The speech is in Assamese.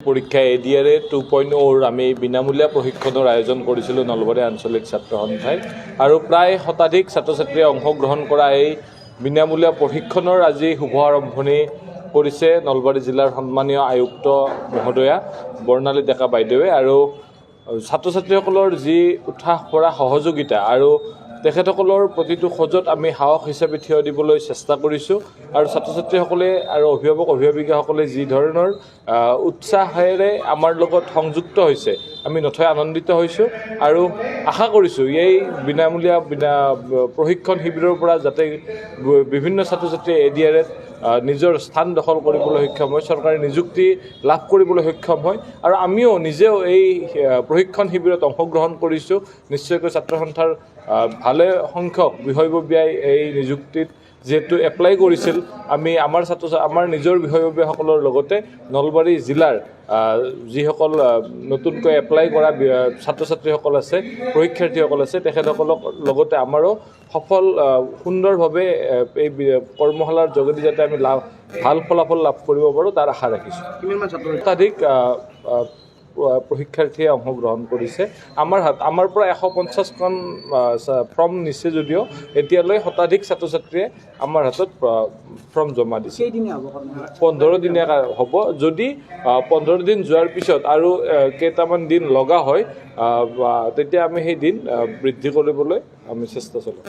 পৰীক্ষা এডিআৰএ 2.0 আমি বিনামূলীয়া প্ৰশিক্ষণৰ আয়োজন কৰিছিলোঁ নলবাৰী আঞ্চলিক ছাত্ৰ সন্থাই আৰু প্ৰায় শতাধিক ছাত্ৰ ছাত্ৰীয়ে অংশগ্ৰহণ কৰা এই বিনামূলীয়া প্ৰশিক্ষণৰ আজি শুভ আৰম্ভণি কৰিছে নলবাৰী জিলাৰ সন্মানীয় আয়ুক্ত মহোদয়া বৰ্ণালী ডেকা বাইদেৱে আৰু ছাত্ৰ ছাত্ৰীসকলৰ যি উৎসাহ ভৰা সহযোগিতা আৰু তেখেতসকলৰ প্ৰতিটো খোজত আমি সাহস হিচাপে থিয় দিবলৈ চেষ্টা কৰিছোঁ আৰু ছাত্ৰ ছাত্ৰীসকলে আৰু অভিভাৱক অভিভাৱিকাসকলে যি ধৰণৰ উৎসাহেৰে আমাৰ লগত সংযুক্ত হৈছে আমি নথৈ আনন্দিত হৈছোঁ আৰু আশা কৰিছোঁ এই বিনামূলীয়া প্ৰশিক্ষণ শিবিৰৰ পৰা যাতে বিভিন্ন ছাত্ৰ ছাত্ৰীয়ে এডিআৰএত নিজৰ স্থান দখল কৰিবলৈ সক্ষম হয়, চৰকাৰী নিযুক্তি লাভ কৰিবলৈ সক্ষম হয় আৰু আমিও নিজেও এই প্ৰশিক্ষণ শিবিৰত অংশগ্ৰহণ কৰিছোঁ। নিশ্চয়কৈ ছাত্ৰ সন্থাৰ ভালে সংখ্যক বিষয়ববীয়াই এই নিযুক্তিত যিহেতু এপ্লাই কৰিছিল, আমি আমাৰ নিজৰ বিষয়ববীয়াসকলৰ লগতে নলবাৰী জিলাৰ যিসকল নতুনকৈ এপ্লাই কৰা ছাত্ৰ ছাত্ৰীসকল আছে, পৰীক্ষাৰ্থীসকল আছে, তেখেতসকলক লগতে আমাৰো সফল সুন্দৰভাৱে এই কৰ্মশালাৰ যোগেদি যাতে আমি ভাল ফলাফল লাভ কৰিব পাৰোঁ তাৰ আশা ৰাখিছোঁ। শতাধিক প্ৰশিক্ষাৰ্থীয়ে অংশগ্ৰহণ কৰিছে। আমাৰ পৰা 150খন ফৰ্ম নিছে যদিও এতিয়ালৈ শতাধিক ছাত্ৰ ছাত্ৰীয়ে আমাৰ হাতত ফৰ্ম জমা দিছে। 15 দিনীয়া হ'ব। যদি 15 দিন যোৱাৰ পিছত আৰু কেইটামান দিন লগা হয় তেতিয়া আমি সেই দিন বৃদ্ধি কৰিবলৈ আমি চেষ্টা চলাম।